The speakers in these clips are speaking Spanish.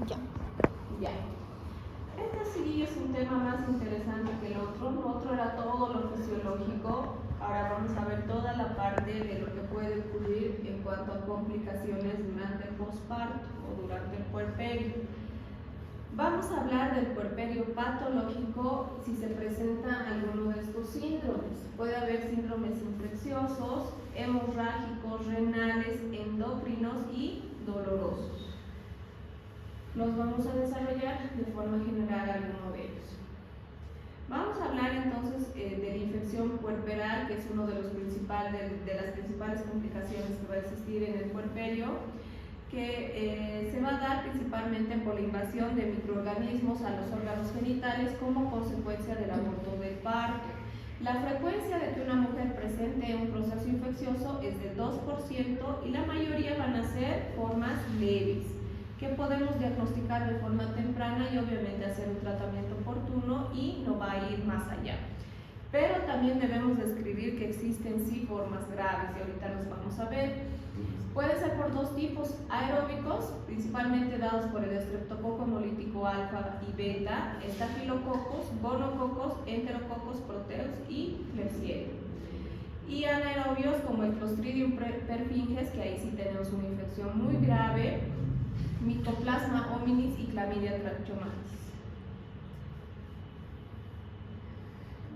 Ya. Ya. Este sí es un tema más interesante que el otro. Lo otro era todo lo fisiológico. Ahora vamos a ver toda la parte de lo que puede ocurrir en cuanto a complicaciones durante el posparto o durante el puerperio. Vamos a hablar del puerperio patológico si se presenta alguno de estos síndromes. Puede haber síndromes infecciosos, hemorrágicos, renales, endocrinos y dolorosos. Los vamos a desarrollar de forma general alguno de ellos. Vamos a hablar entonces de la infección puerperal, que es uno de las principales complicaciones que va a existir en el puerperio, que se va a dar principalmente por la invasión de microorganismos a los órganos genitales como consecuencia del aborto del parto. La frecuencia de que una mujer presente un proceso infeccioso es del 2% y la mayoría van a ser formas leves, que podemos diagnosticar de forma temprana y obviamente hacer un tratamiento oportuno y no va a ir más allá. Pero también debemos describir que existen sí formas graves y ahorita los vamos a ver. Puede ser por dos tipos: aeróbicos, principalmente dados por el estreptococo hemolítico alfa y beta, estafilococos, gonococos, enterococos, proteus y klebsiella. Y anaerobios como el Clostridium perfringens, que ahí sí tenemos una infección muy grave, Mycoplasma hominis y Clamidia trachomatis.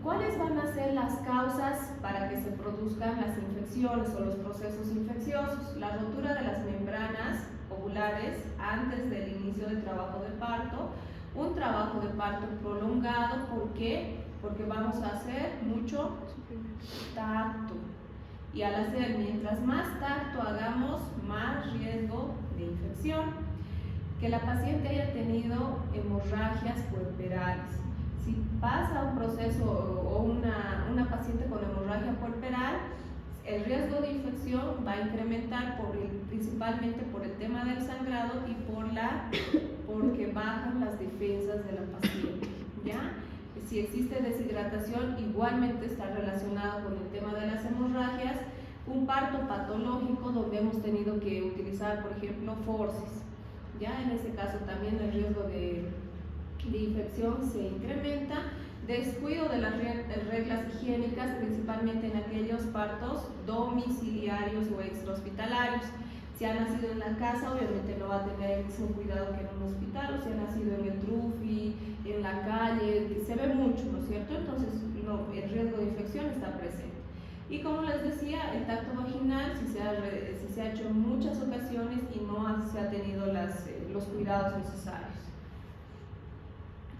¿Cuáles van a ser las causas para que se produzcan las infecciones o los procesos infecciosos? La rotura de las membranas ovulares antes del inicio del trabajo de parto, un trabajo de parto prolongado. ¿Por qué? Porque vamos a hacer mucho tacto. Y al hacer, mientras más tacto hagamos, más riesgo de infección. Que la paciente haya tenido hemorragias puerperales. Si pasa un proceso o una paciente con hemorragia puerperal, el riesgo de infección va a incrementar principalmente por el tema del sangrado y porque bajan las defensas de la paciente, ¿ya? Si existe deshidratación, igualmente está relacionado con el tema de las hemorragias. Un parto patológico donde hemos tenido que utilizar, por ejemplo, forceps, ya en ese caso también el riesgo de infección se incrementa. Descuido de las reglas higiénicas, principalmente en aquellos partos domiciliarios o extrahospitalarios. Si ha nacido en la casa, obviamente no va a tener el mismo cuidado que en un hospital, o si ha nacido en el trufi, en la calle, se ve mucho, ¿no es cierto? Entonces el riesgo de infección está presente. Y como les decía, el tacto vaginal, si se ha hecho en muchas ocasiones y no se ha tenido los cuidados necesarios.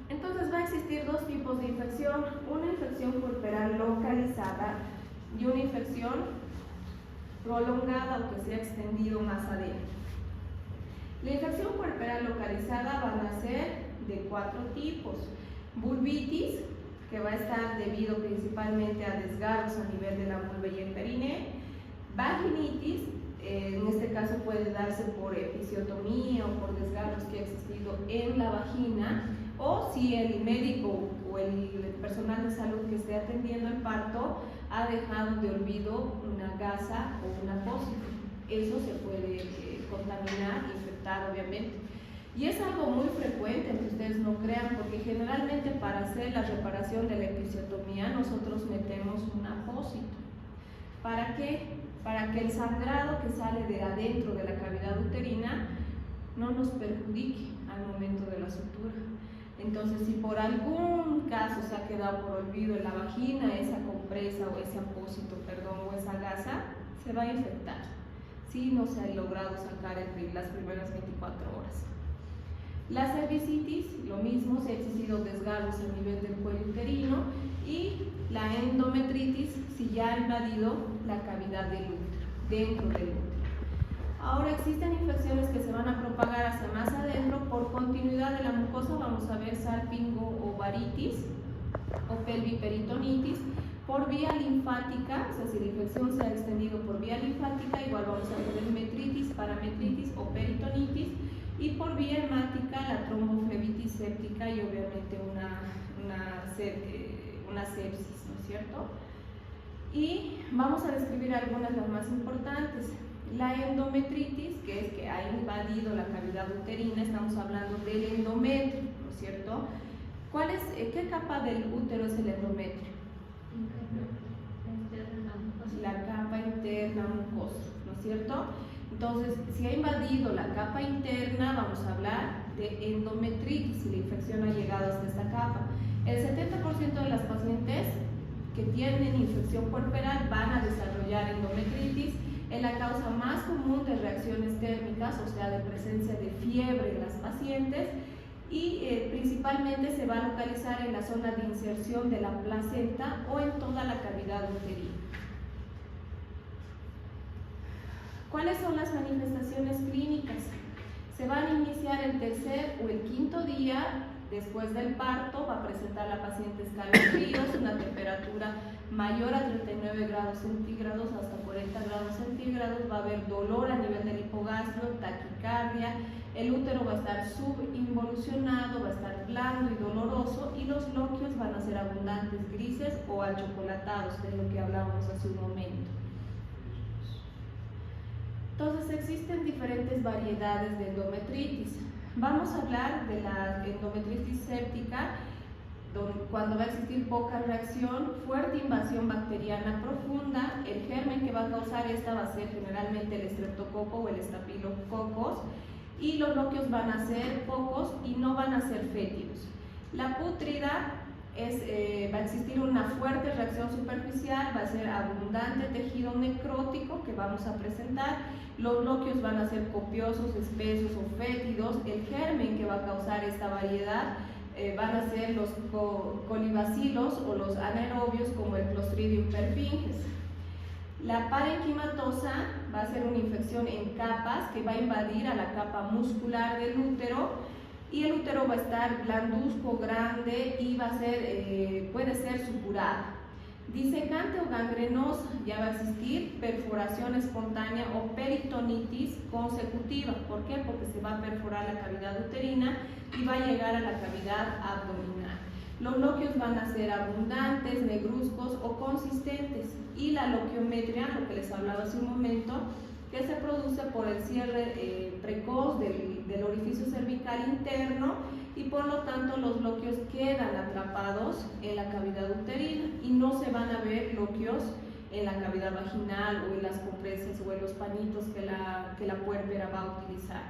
Entonces va a existir dos tipos de infección: una infección puerperal localizada y una infección prolongada o que se ha extendido más adentro. La infección puerperal localizada van a ser de 4 tipos: vulvitis, que va a estar debido principalmente a desgarros a nivel de la vulva y el periné; vaginitis, en este caso puede darse por episiotomía o por desgarros que ha existido en la vagina, o si el médico o el personal de salud que esté atendiendo el parto ha dejado de olvido una gasa o un apósito. Eso se puede contaminar, infectar obviamente. Y es algo muy frecuente, que ustedes no crean, porque generalmente para hacer la reparación de la episiotomía nosotros metemos un apósito. ¿Para qué? Para que el sangrado que sale de adentro de la cavidad uterina no nos perjudique al momento de la sutura. Entonces, si por algún caso se ha quedado por olvido en la vagina esa compresa o ese apósito, o esa gasa, se va a infectar si no se ha logrado sacar en las primeras 24 horas. La cervicitis, lo mismo, si ha existido desgarros a nivel del cuello uterino, y la endometritis, si ya ha invadido la cavidad del útero, dentro del útero. Ahora existen infecciones que se van a propagar hacia más adentro por continuidad de la mucosa. Vamos a ver salpingo-ovaritis o pelviperitonitis por vía linfática, o sea, si la infección se ha extendido por vía linfática, igual vamos a tener metritis, parametritis o peritonitis, y por vía hemática la tromboflebitis séptica y obviamente una sepsis, ¿no es cierto? Y vamos a describir algunas de las más importantes. La endometritis, que es que ha invadido la cavidad uterina, estamos hablando del endometrio, ¿no es cierto? ¿Qué capa del útero es el endometrio? La capa interna mucosa, ¿no es cierto? Entonces, si ha invadido la capa interna, vamos a hablar de endometritis, si la infección ha llegado hasta esta capa. El 70% de las pacientes que tienen infección puerperal van a desarrollar endometritis. Es la causa más común de reacciones térmicas, o sea, de presencia de fiebre en las pacientes, y principalmente se va a localizar en la zona de inserción de la placenta o en toda la cavidad uterina. ¿Cuáles son las manifestaciones clínicas? Se van a iniciar el tercer o el quinto día después del parto. Va a presentar la paciente escalofríos, una temperatura mayor a 39 grados centígrados hasta 40 grados centígrados. Va a haber dolor a nivel del hipogastrio, taquicardia. El útero va a estar subinvolucionado, va a estar blando y doloroso, y los loquios van a ser abundantes, grises o achocolatados, de lo que hablábamos hace un momento. Entonces, existen diferentes variedades de endometritis. Vamos a hablar de la endometritis séptica, cuando va a existir poca reacción, fuerte invasión bacteriana profunda. El germen que va a causar esta va a ser generalmente el estreptococo o el estafilococos, y los loquios van a ser pocos y no van a ser fétidos. La pútrida va a existir una fuerte reacción superficial, va a ser abundante tejido necrótico que vamos a presentar. Los loquios van a ser copiosos, espesos o fétidos. El germen que va a causar esta variedad van a ser los colibacilos o los anaerobios, como el Clostridium perfringens. La parenquimatosa va a ser una infección en capas que va a invadir a la capa muscular del útero, y el útero va a estar blanduzco, grande, y va a ser, puede ser supurada. Disecante o gangrenosa, ya va a existir perforación espontánea o peritonitis consecutiva. ¿Por qué? Porque se va a perforar la cavidad uterina y va a llegar a la cavidad abdominal. Los loquios van a ser abundantes, negruzcos o consistentes, y la loquiometría, lo que les hablaba hace un momento, que se produce por el cierre precoz del orificio cervical interno, y por lo tanto los loquios quedan atrapados en la cavidad uterina y no se van a ver loquios en la cavidad vaginal o en las compresas o en los pañitos que la puérpera va a utilizar.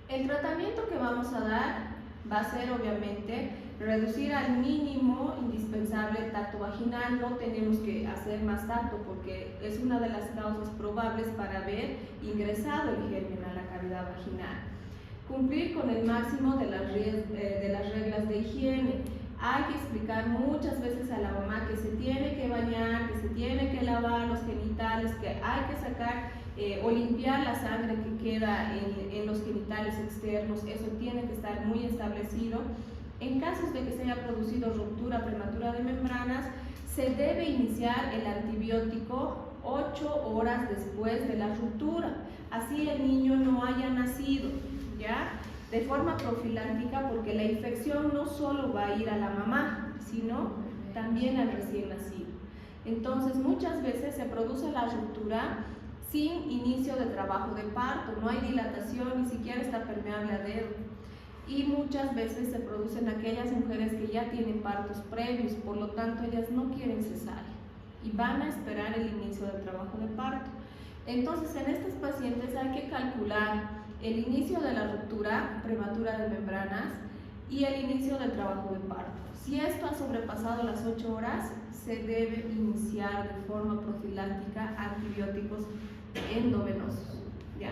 El tratamiento que vamos a dar va a ser, obviamente, reducir al mínimo indispensable el tacto vaginal. No tenemos que hacer más tacto porque es una de las causas probables para haber ingresado el germen a la cavidad vaginal. Cumplir con el máximo de las reglas de higiene. Hay que explicar muchas veces a la mamá que se tiene que bañar, que se tiene que lavar los genitales, que hay que sacar o limpiar la sangre que queda en los genitales externos. Eso tiene que estar muy establecido. En casos de que se haya producido ruptura prematura de membranas, se debe iniciar el antibiótico 8 horas después de la ruptura, así el niño no haya nacido, ¿ya? De forma profiláctica, porque la infección no solo va a ir a la mamá, sino también al recién nacido. Entonces, muchas veces se produce la ruptura sin inicio de trabajo de parto, no hay dilatación, ni siquiera está permeable a dedo. Y muchas veces se producen aquellas mujeres que ya tienen partos previos, por lo tanto ellas no quieren cesárea y van a esperar el inicio del trabajo de parto. Entonces, en estas pacientes hay que calcular el inicio de la ruptura prematura de membranas y el inicio del trabajo de parto. Si esto ha sobrepasado las 8 horas, se debe iniciar de forma profiláctica antibióticos endovenosos, ¿ya?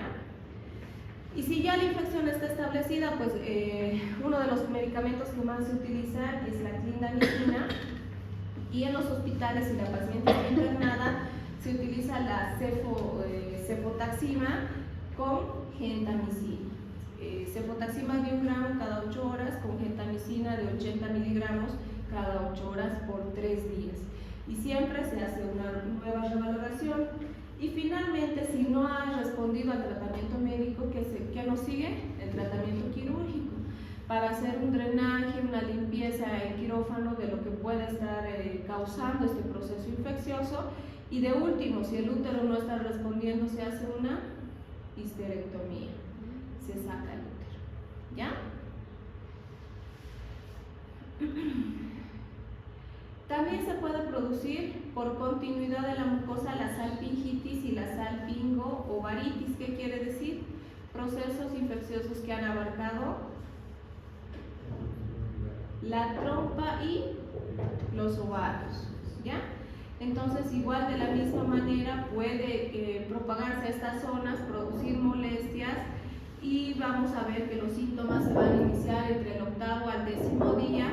Y si ya la infección está establecida, pues uno de los medicamentos que más se utilizan es la clindamicina, y en los hospitales, si la paciente está internada, se utiliza la cefotaxima con gentamicina. Cefotaxima de 1 gramo cada 8 horas con gentamicina de 80 miligramos cada 8 horas por 3 días. Y siempre se hace una nueva revaloración. Y finalmente, si no ha respondido al tratamiento médico, ¿qué nos sigue? El tratamiento quirúrgico, para hacer un drenaje, una limpieza en quirófano de lo que puede estar causando este proceso infeccioso, Y de último, si el útero no está respondiendo, se hace una histerectomía, se saca el útero, ¿ya? También se puede producir por continuidad de la mucosa la salpingitis y la salpingo-ovaritis. ¿Qué quiere decir? Procesos infecciosos que han abarcado la trompa y los ovarios, ¿ya? Entonces, igual de la misma manera puede propagarse a estas zonas, producir molestias, y vamos a ver que los síntomas se van a iniciar entre el 8º al 10º día.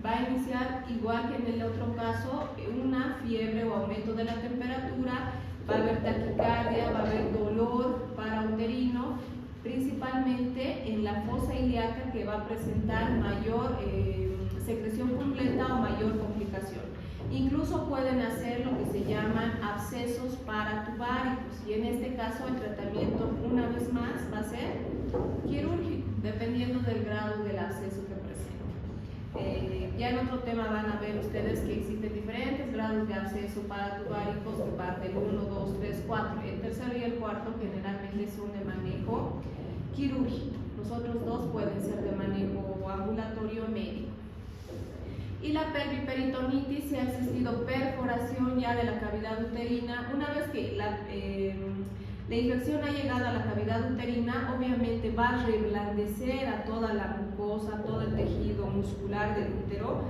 Va a iniciar, igual que en el otro caso, una fiebre o aumento de la temperatura, va a haber taquicardia, va a haber dolor parauterino, principalmente en la fosa ilíaca, que va a presentar mayor secreción completa o mayor complicación. Incluso pueden hacer lo que se llaman abscesos paratubáricos, y en este caso el tratamiento, una vez más, va a ser quirúrgico, dependiendo del grado del absceso que presente. Ya en otro tema van a ver ustedes que existen diferentes grados de absceso paratubáricos, que van del 1, 2, 3, 4. El tercero y el cuarto generalmente son de manejo quirúrgico. Los otros dos pueden ser de manejo ambulatorio médico. Y la pelviperitonitis, si ha existido perforación ya de la cavidad uterina, una vez que la infección ha llegado a la cavidad uterina, obviamente va a reblandecer a toda la mucosa, todo el tejido muscular del útero,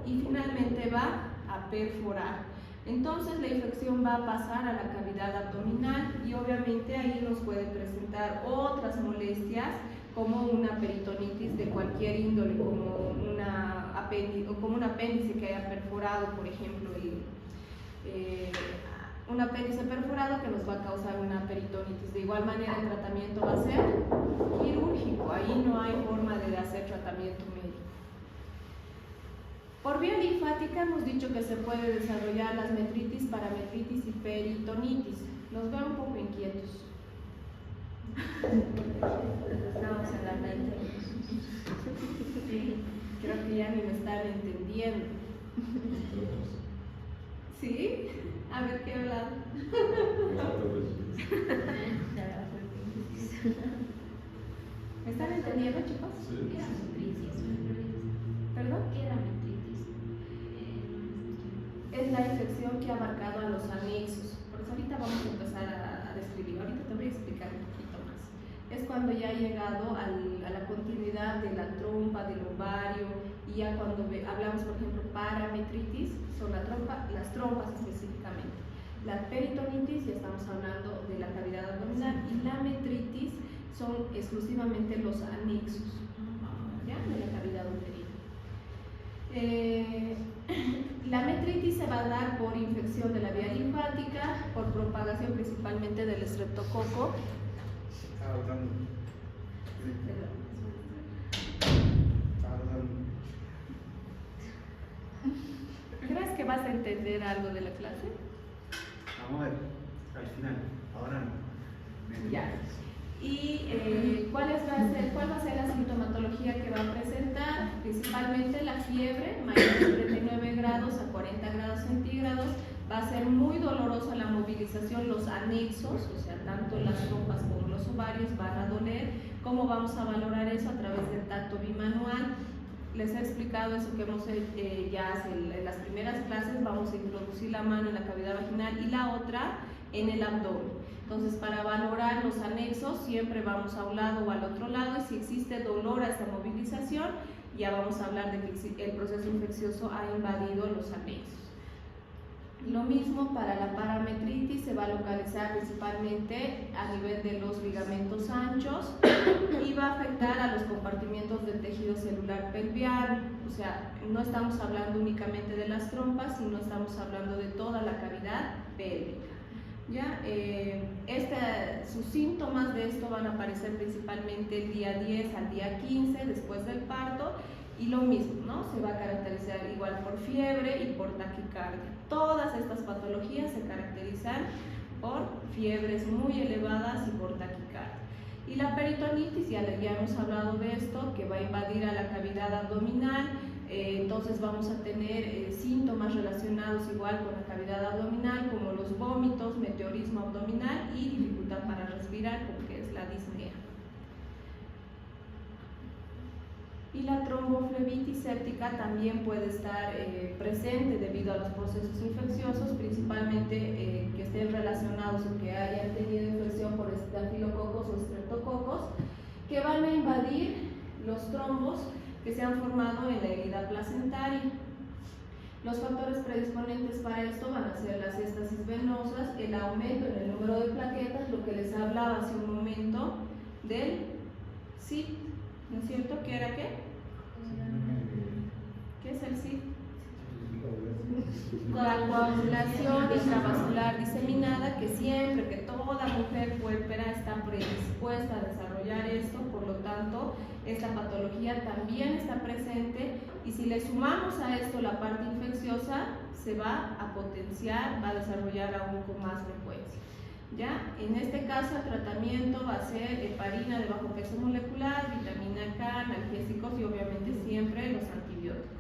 y finalmente va a perforar. Entonces la infección va a pasar a la cavidad abdominal, y obviamente ahí nos puede presentar otras molestias, como una peritonitis de cualquier índole, como un apéndice que haya perforado, por ejemplo, un apéndice perforado que nos va a causar una peritonitis. De igual manera, el tratamiento va a ser quirúrgico, ahí no hay forma de hacer tratamiento médico. Por vía linfática hemos dicho que se puede desarrollar las metritis, parametritis y peritonitis. Nos veo un poco inquietos. Estamos en la mente. Sí, creo que ya ni me están entendiendo. ¿Sí? A ver, ¿qué he hablado? ¿Me están entendiendo, chicos? ¿Qué era metritis? ¿Perdón? ¿Qué era metritis? Es la infección que ha abarcado a los anexos. Por eso ahorita vamos a empezar a describir. Ahorita te voy a explicar un poquito más. Es cuando ya ha llegado a la continuidad de la trompa, del ovario, y ya cuando hablamos, por ejemplo, parametritis, son las trompas específicamente. La peritonitis, ya estamos hablando de la cavidad abdominal, y la metritis son exclusivamente los anexos, ¿ya?, de la cavidad uterina. La metritis se va a dar por infección de la vía linfática, por propagación principalmente del estreptococo. ¿Crees que vas a entender algo de la clase? Vamos a ver, al final, ahora no. Ya. ¿Y cuál va a ser la sintomatología que va a presentar? Principalmente la fiebre, mayor de 39 grados a 40 grados centígrados. Va a ser muy dolorosa la movilización, los anexos, o sea, tanto las trompas como los ovarios van a doler. ¿Cómo vamos a valorar eso? A través del tacto bimanual. Les he explicado eso que hemos ya en las primeras clases. Vamos a introducir la mano en la cavidad vaginal y la otra en el abdomen. Entonces, para valorar los anexos, siempre vamos a un lado o al otro lado, y si existe dolor a esa movilización, ya vamos a hablar de que el proceso infeccioso ha invadido los anexos. Lo mismo para la parametritis, se va a localizar principalmente a nivel de los ligamentos anchos y va a afectar a los compartimientos del tejido celular pelviano. O sea, no estamos hablando únicamente de las trompas, sino estamos hablando de toda la cavidad pélvica. ¿Ya? Sus síntomas de esto van a aparecer principalmente el día 10 al día 15 después del parto, y lo mismo, ¿no? Se va a caracterizar igual por fiebre y por taquicardia. Todas estas patologías se caracterizan por fiebres muy elevadas y por taquicardia. Y la peritonitis, ya hemos hablado de esto, que va a invadir a la cavidad abdominal, Entonces vamos a tener síntomas relacionados igual con la cavidad abdominal, como los vómitos, meteorismo abdominal y dificultad para respirar, porque es la disnea. Y la tromboflebitis séptica también puede estar presente debido a los procesos infecciosos, principalmente que estén relacionados o que hayan tenido infección por estafilococos o estreptococos, que van a invadir los trombos que se han formado en la herida placentaria. Los factores predisponentes para esto van a ser las éstasis venosas, el aumento en el número de plaquetas, lo que les hablaba hace un momento del CIT, ¿no es cierto? ¿Qué era qué? ¿Qué es el CIT? La coagulación intravascular diseminada, que siempre, que toda mujer puérpera está predispuesta a desarrollar esto, por lo tanto, esta patología también está presente, y si le sumamos a esto la parte infecciosa, se va a potenciar, va a desarrollar aún con más frecuencia. ¿Ya? En este caso el tratamiento va a ser heparina de bajo peso molecular, vitamina K, analgésicos y obviamente siempre los antibióticos.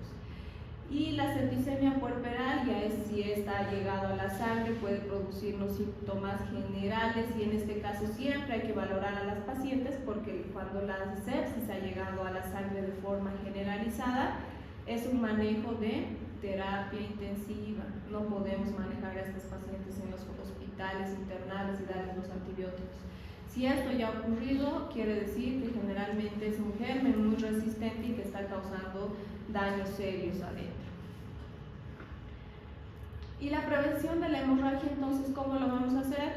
Y la septicemia puerperal ya es si esta ha llegado a la sangre, puede producirnos síntomas generales, y en este caso siempre hay que valorar a las pacientes, porque cuando la sepsis ha llegado a la sangre de forma generalizada es un manejo de terapia intensiva. No podemos manejar a estas pacientes en los hospitales, internales y darles los antibióticos. Si esto ya ha ocurrido, quiere decir que generalmente es un germen muy resistente y que está causando daños serios adentro. Y la prevención de la hemorragia, entonces, ¿cómo lo vamos a hacer?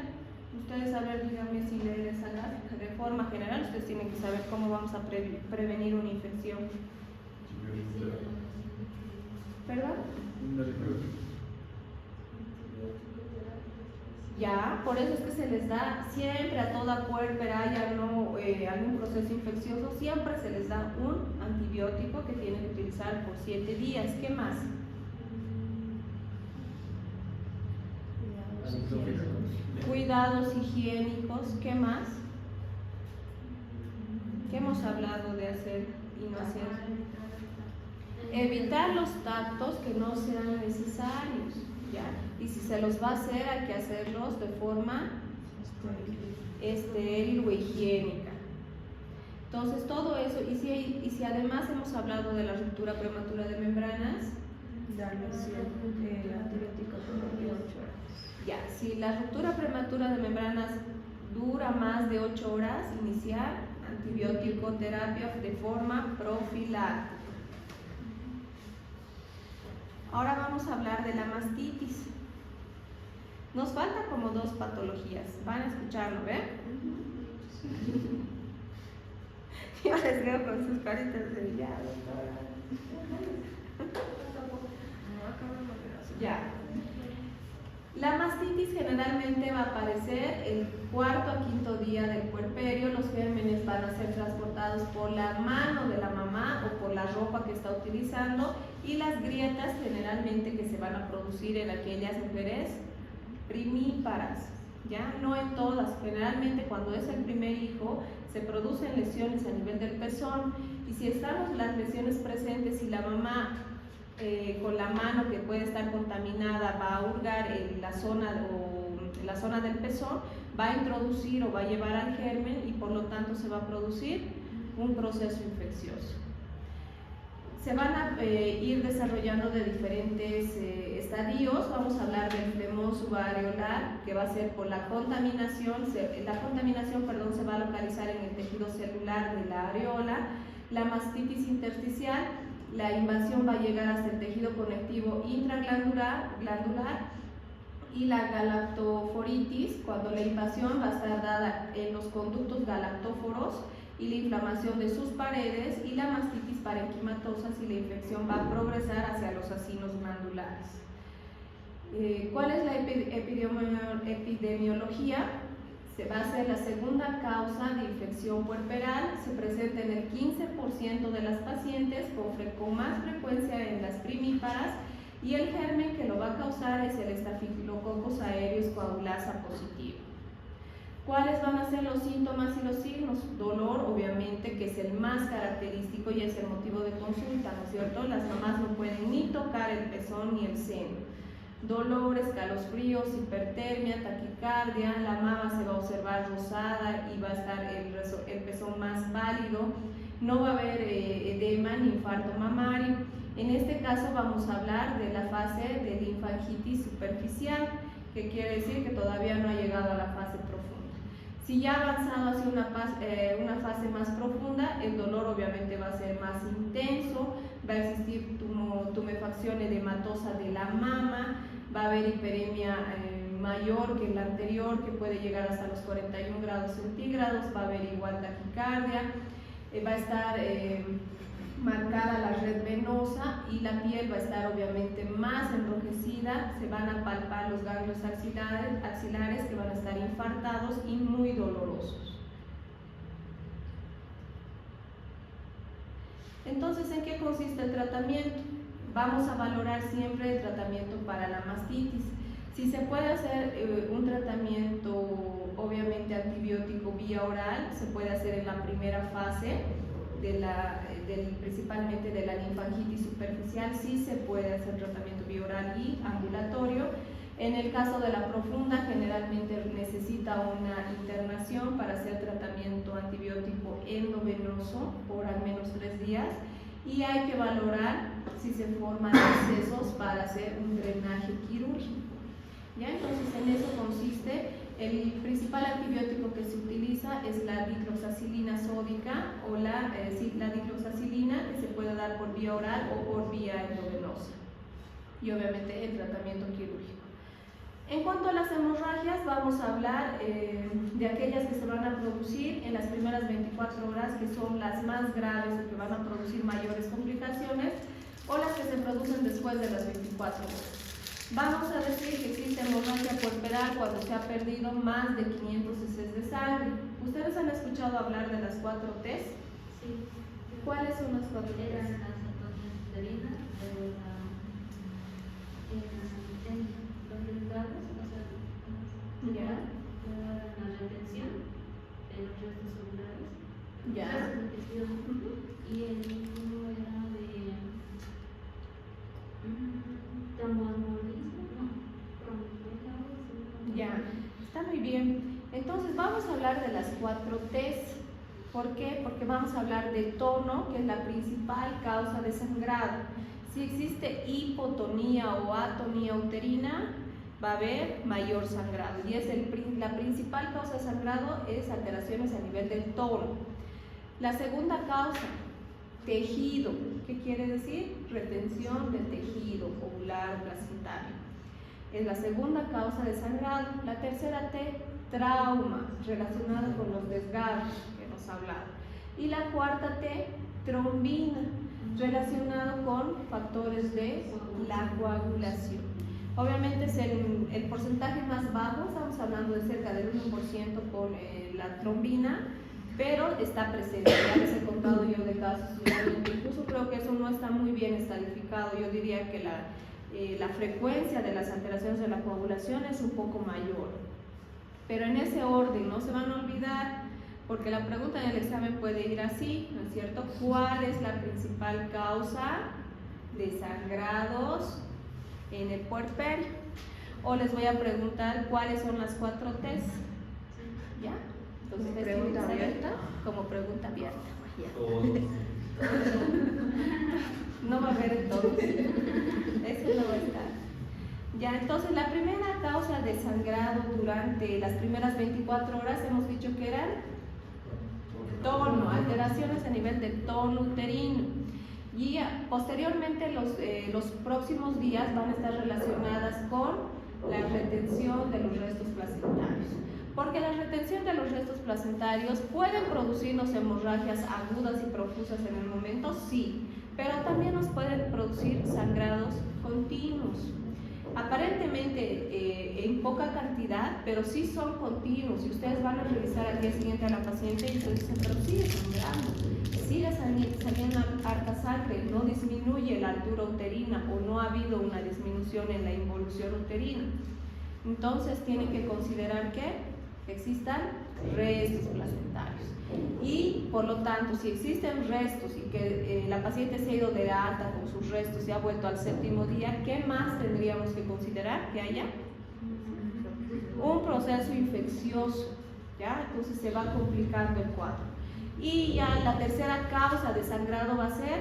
Ustedes, a ver, díganme si les haga de forma general, ustedes tienen que saber cómo vamos a prevenir una infección. ¿Perdón? Ya, por eso es que se les da siempre a toda puérpera, haya no, algún proceso infeccioso, siempre se les da un antibiótico que tienen que utilizar por 7 días. ¿Qué más? Cuidados higiénicos. ¿Qué más? ¿Qué hemos hablado de hacer y no hacer? Evitar los tactos que no sean necesarios, ¿ya? Y si se los va a hacer, hay que hacerlos de forma estéril o higiénica. Entonces, todo eso, y si además hemos hablado de la ruptura prematura de membranas, darles el antibiótico por 8 horas. Ya, si la ruptura prematura de membranas dura más de 8 horas, iniciar antibiótico terapia de forma profiláctica. Ahora vamos a hablar de la mastitis. Nos faltan como 2 patologías. Van a escucharlo, ¿ven? Yo les veo con sus caritas de ya, doctora. Ya. La mastitis generalmente va a aparecer el 4º a 5º día del puerperio. Los gérmenes van a ser transportados por la mano de la mamá o por la ropa que está utilizando, y las grietas generalmente que se van a producir en aquellas mujeres primíparas, ya no en todas. Generalmente cuando es el primer hijo se producen lesiones a nivel del pezón, y si están las lesiones presentes y la mamá con la mano que puede estar contaminada va a hurgar en la zona del pezón, va a introducir o va a llevar al germen, y por lo tanto se va a producir un proceso infeccioso. Se van a ir desarrollando de diferentes estadios. Vamos a hablar del flemón subareolar, que va a ser por la contaminación. La contaminación se va a localizar en el tejido celular de la areola. La mastitis intersticial, la invasión va a llegar hasta el tejido conectivo intraglandular, y la galactoforitis, cuando la invasión va a estar dada en los conductos galactóforos y la inflamación de sus paredes, y la mastitis parenquimatosa si la infección va a progresar hacia los acinos glandulares. ¿Cuál es la epidemiología? Se va a ser la segunda causa de infección puerperal, se presenta en el 15% de las pacientes, con más frecuencia en las primíparas, y el germen que lo va a causar es el Staphylococcus aureus coagulasa positivo. ¿Cuáles van a ser los síntomas y los signos? Dolor, obviamente, que es el más característico y es el motivo de consulta, ¿no es cierto? Las mamás no pueden ni tocar el pezón ni el seno. Dolor, escalofríos, hipertermia, taquicardia, la mama se va a observar rosada y va a estar el pezón más pálido, no va a haber edema ni infarto mamario. En este caso vamos a hablar de la fase de linfangitis superficial, que quiere decir que todavía no ha llegado a la fase profunda. Si ya ha avanzado hacia una fase más profunda, el dolor obviamente va a ser más intenso, va a existir tumefacción edematosa de la mama, va a haber hiperemia mayor que la anterior, que puede llegar hasta los 41 grados centígrados, va a haber igual taquicardia, va a estar marcada la red venosa y la piel va a estar obviamente más enrojecida, se van a palpar los ganglios axilares que van a estar infartados y muy dolorosos. Entonces, ¿en qué consiste el tratamiento? Vamos a valorar siempre el tratamiento para la mastitis. Si se puede hacer un tratamiento obviamente antibiótico vía oral, se puede hacer en la primera fase principalmente de la linfangitis superficial, sí se puede hacer tratamiento vía oral y ambulatorio. En el caso de la profunda, generalmente necesita una internación para hacer tratamiento antibiótico endovenoso por al menos 3 días y hay que valorar si se forman excesos para hacer un drenaje quirúrgico. ¿Ya? Entonces, en eso consiste. El principal antibiótico que se utiliza es la dicloxacilina sódica o la dicloxacilina, que se puede dar por vía oral o por vía endovenosa, y obviamente el tratamiento quirúrgico. En cuanto a las hemorragias, vamos a hablar de aquellas que se van a producir en las primeras 24 horas, que son las más graves y que van a producir mayores complicaciones, o las que se producen después de las 24 horas. Vamos a decir que existe hemorragia puerperal cuando se ha perdido más de 500 cc de sangre. ¿Ustedes han escuchado hablar de las 4 T's? Sí. ¿Cuáles son las 4 T's? Eran las uterinas, pero en los resultados, o sea, Ya. la retención de los restos celulares. Ya. Y el último era de tromboembolismo, ¿no? Ya, está muy bien. Entonces vamos a hablar de las 4 T's. ¿Por qué? Porque vamos a hablar de tono, que es la principal causa de sangrado. Si existe hipotonía o atonía uterina, va a haber mayor sangrado. Y es la principal causa de sangrado es alteraciones a nivel del tono. La segunda causa, tejido. ¿Qué quiere decir? Retención del tejido ovular placentario. Es la segunda causa de sangrado. La tercera T, trauma, relacionado con los desgarros que hemos hablado. Y la cuarta T, trombina, relacionado con factores de la coagulación. Obviamente es el porcentaje más bajo, estamos hablando de cerca del 1% con la trombina, pero está presente. Ya les he contado yo de casos, incluso creo que eso no está muy bien estadificado. Yo diría que la frecuencia de las alteraciones de la coagulación es un poco mayor, pero en ese orden no se van a olvidar, porque la pregunta en el examen puede ir así, ¿no es cierto? ¿Cuál es la principal causa de sangrados en el puerperio? O les voy a preguntar cuáles son las 4 T's. ¿Ya? Entonces, ¿Como pregunta abierta? Como pregunta abierta. Todos. No va a haber en todos. Eso no va a estar. Ya, entonces la primera causa de sangrado durante las primeras 24 horas hemos dicho que eran tono, alteraciones a nivel de tono uterino. Y posteriormente los próximos días van a estar relacionadas con la retención de los restos placentarios. Porque la retención de los restos placentarios pueden producirnos hemorragias agudas y profusas en el momento, sí, pero también nos pueden producir sangrados continuos. Aparentemente en poca cantidad, pero sí son continuos. Y ustedes van a revisar al día siguiente a la paciente y ustedes dicen, pero sigue sangrando, sigue saliendo harta sangre, no disminuye la altura uterina o no ha habido una disminución en la involución uterina. Entonces tienen que considerar que que existan restos placentarios. Y por lo tanto, si existen restos y que la paciente se ha ido de alta con sus restos y ha vuelto al 7º día, ¿qué más tendríamos que considerar? Que haya un proceso infeccioso, ¿ya? Entonces se va complicando el cuadro. Y ya la tercera causa de sangrado va a ser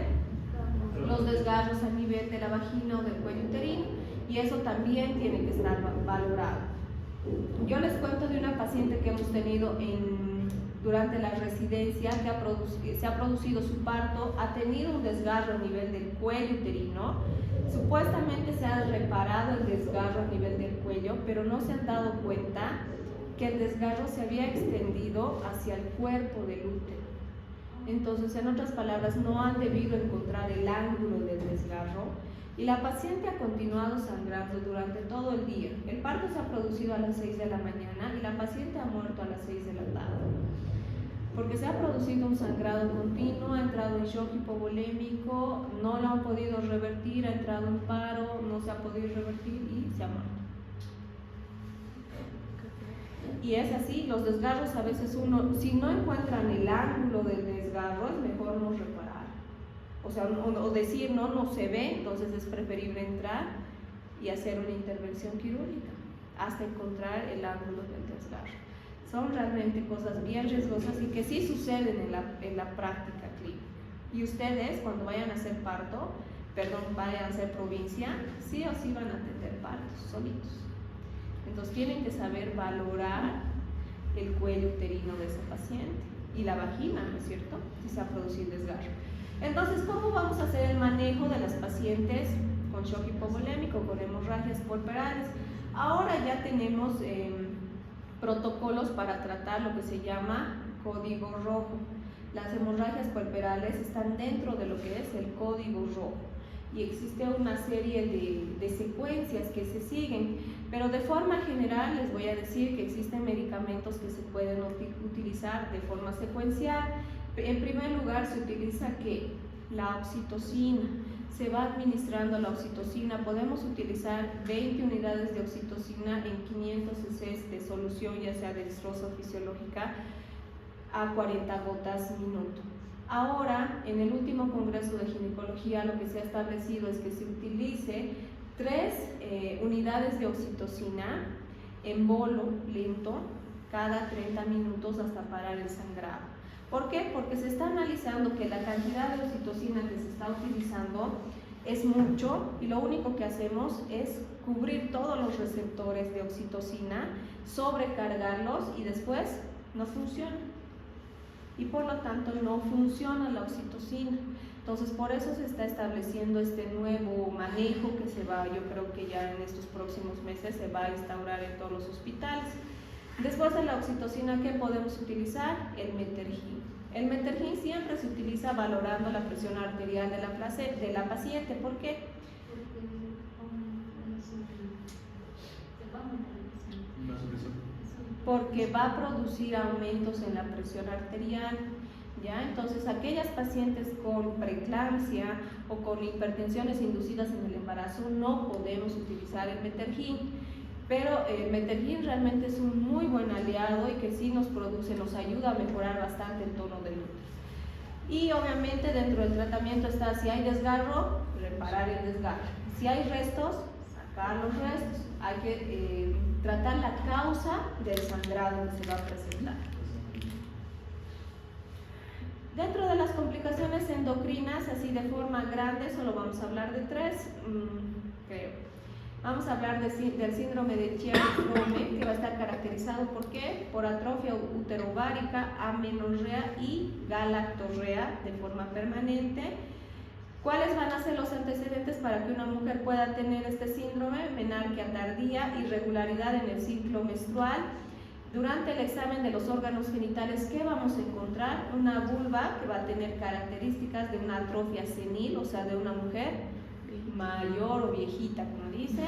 los desgarros a nivel de la vagina o del cuello uterino, y eso también tiene que estar valorado. Yo les cuento de una paciente que hemos tenido durante la residencia que se ha producido su parto, ha tenido un desgarro a nivel del cuello uterino. Supuestamente se ha reparado el desgarro a nivel del cuello, pero no se han dado cuenta que el desgarro se había extendido hacia el cuerpo del útero. Entonces, en otras palabras, no han debido encontrar el ángulo del desgarro y la paciente ha continuado sangrando durante todo el día. El parto se ha producido a las 6 de la mañana y la paciente ha muerto a las 6 de la tarde, porque se ha producido un sangrado continuo, ha entrado en shock hipovolémico, no lo han podido revertir, ha entrado en paro, no se ha podido revertir y se ha muerto. Y es así, los desgarros a veces si no encuentran el ángulo del desgarro, es mejor no reparar. O sea, o decir no se ve, entonces es preferible entrar y hacer una intervención quirúrgica hasta encontrar el ángulo del desgarro. Son realmente cosas bien riesgosas y que sí suceden en la práctica clínica. Y ustedes, cuando vayan a hacer vayan a hacer provincia, sí o sí van a atender partos solitos. Entonces tienen que saber valorar el cuello uterino de esa paciente y la vagina, ¿no es cierto?, si se ha producido desgarro. Entonces, ¿cómo vamos a hacer el manejo de las pacientes con shock hipovolémico, con hemorragias puerperales? Ahora ya tenemos protocolos para tratar lo que se llama código rojo. Las hemorragias puerperales están dentro de lo que es el código rojo y existe una serie de secuencias que se siguen, pero de forma general les voy a decir que existen medicamentos que se pueden utilizar de forma secuencial. En primer lugar, se utiliza la oxitocina. Se va administrando la oxitocina. Podemos utilizar 20 unidades de oxitocina en 500 cc de solución, ya sea dextrosa o fisiológica, a 40 gotas minuto. Ahora, en el último congreso de ginecología, lo que se ha establecido es que se utilice 3 unidades de oxitocina en bolo lento cada 30 minutos hasta parar el sangrado. ¿Por qué? Porque se está analizando que la cantidad de oxitocina que se está utilizando es mucho y lo único que hacemos es cubrir todos los receptores de oxitocina, sobrecargarlos y después no funciona. Y por lo tanto no funciona la oxitocina. Entonces por eso se está estableciendo este nuevo manejo que yo creo que ya en estos próximos meses se va a instaurar en todos los hospitales. Después de la oxitocina, ¿qué podemos utilizar? El metergin. El metergin siempre se utiliza valorando la presión arterial de la paciente. ¿Por qué? Porque va a producir aumentos en la presión arterial, ¿ya? Entonces, aquellas pacientes con preeclampsia o con hipertensiones inducidas en el embarazo no podemos utilizar el metergin, pero el metergin realmente es un muy buen aliado y que sí nos ayuda a mejorar bastante el tono del útero. Y obviamente dentro del tratamiento está, si hay desgarro, reparar el desgarro. Si hay restos, sacar los restos. Hay que tratar la causa del sangrado que se va a presentar. Dentro de las complicaciones endocrinas, así de forma grande, solo vamos a hablar de 3, creo. Vamos a hablar del síndrome de Chiari-Crome, que va a estar caracterizado ¿por qué? Por atrofia uterovárica, amenorrea y galactorrea de forma permanente. ¿Cuáles van a ser los antecedentes para que una mujer pueda tener este síndrome? Menarquia tardía, irregularidad en el ciclo menstrual. Durante el examen de los órganos genitales, ¿qué vamos a encontrar? Una vulva que va a tener características de una atrofia senil, o sea, de una mujer mayor o viejita, como dice.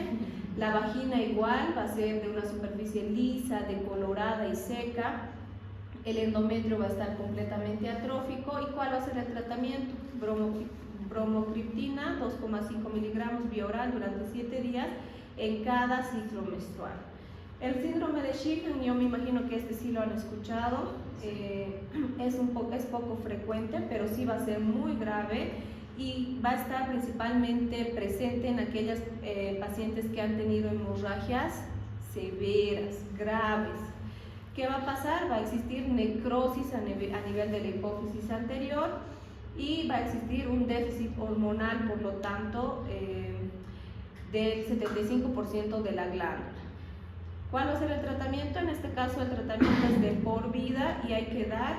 La vagina igual va a ser de una superficie lisa, decolorada y seca. El endometrio va a estar completamente atrófico. ¿Y cuál va a ser el tratamiento? Bromocriptina, 2,5 miligramos vía oral durante 7 días en cada ciclo menstrual. El síndrome de Sjögren, yo me imagino que este sí lo han escuchado, es poco frecuente, pero sí va a ser muy grave y va a estar principalmente presente en aquellas pacientes que han tenido hemorragias severas, graves. ¿Qué va a pasar? Va a existir necrosis a nivel de la hipófisis anterior y va a existir un déficit hormonal, por lo tanto, del 75% de la glándula. ¿Cuál va a ser el tratamiento? En este caso el tratamiento es de por vida y hay que dar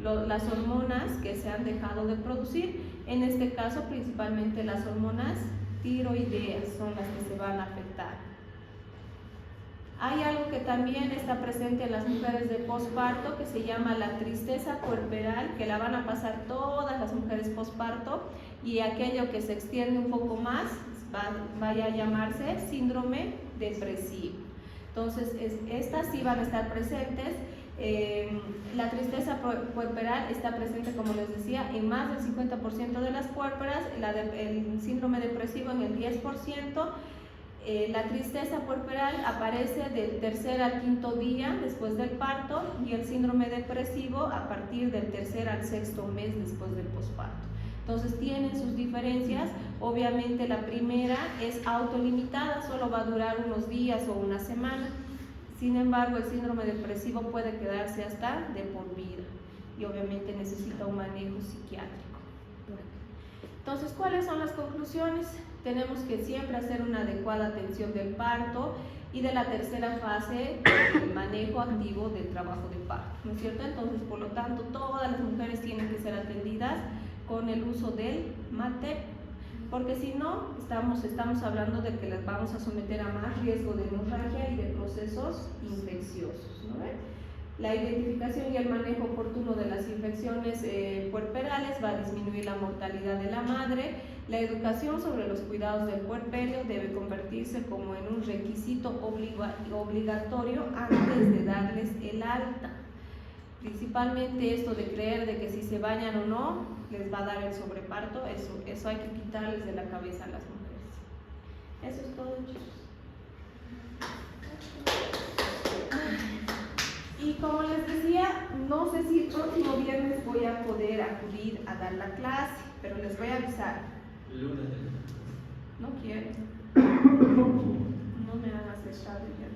las hormonas que se han dejado de producir. En este caso principalmente las hormonas tiroideas son las que se van a afectar. Hay algo que también está presente en las mujeres de posparto que se llama la tristeza puerperal, que la van a pasar todas las mujeres posparto, y aquello que se extiende un poco más vaya a llamarse síndrome depresivo. Entonces, estas sí van a estar presentes. La tristeza puerperal está presente, como les decía, en más del 50% de las puérperas, el síndrome depresivo en el 10%. La tristeza puerperal aparece del tercer al quinto día después del parto y el síndrome depresivo a partir del tercer al sexto mes después del posparto. Entonces tienen sus diferencias. Obviamente la primera es autolimitada, solo va a durar unos días o una semana. Sin embargo, el síndrome depresivo puede quedarse hasta de por vida y obviamente necesita un manejo psiquiátrico. Entonces, ¿cuáles son las conclusiones? Tenemos que siempre hacer una adecuada atención del parto y de la tercera fase, el manejo activo del trabajo de parto, ¿no es cierto? Entonces, por lo tanto, todas las mujeres tienen que ser atendidas con el uso del materno, porque si no, estamos hablando de que las vamos a someter a más riesgo de hemorragia y de procesos infecciosos, ¿no? La identificación y el manejo oportuno de las infecciones puerperales va a disminuir la mortalidad de la madre. La educación sobre los cuidados del puerperio debe convertirse como en un requisito obligatorio antes de darles el alta. Principalmente esto de creer de que si se bañan o no les va a dar el sobreparto, eso hay que quitarles de la cabeza a las mujeres. Eso es todo, chicos. Y como les decía, no sé si el próximo viernes voy a poder acudir a dar la clase, pero les voy a avisar. No quieren. No me hagas estar ya.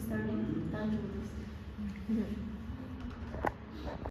Están bien, están bien.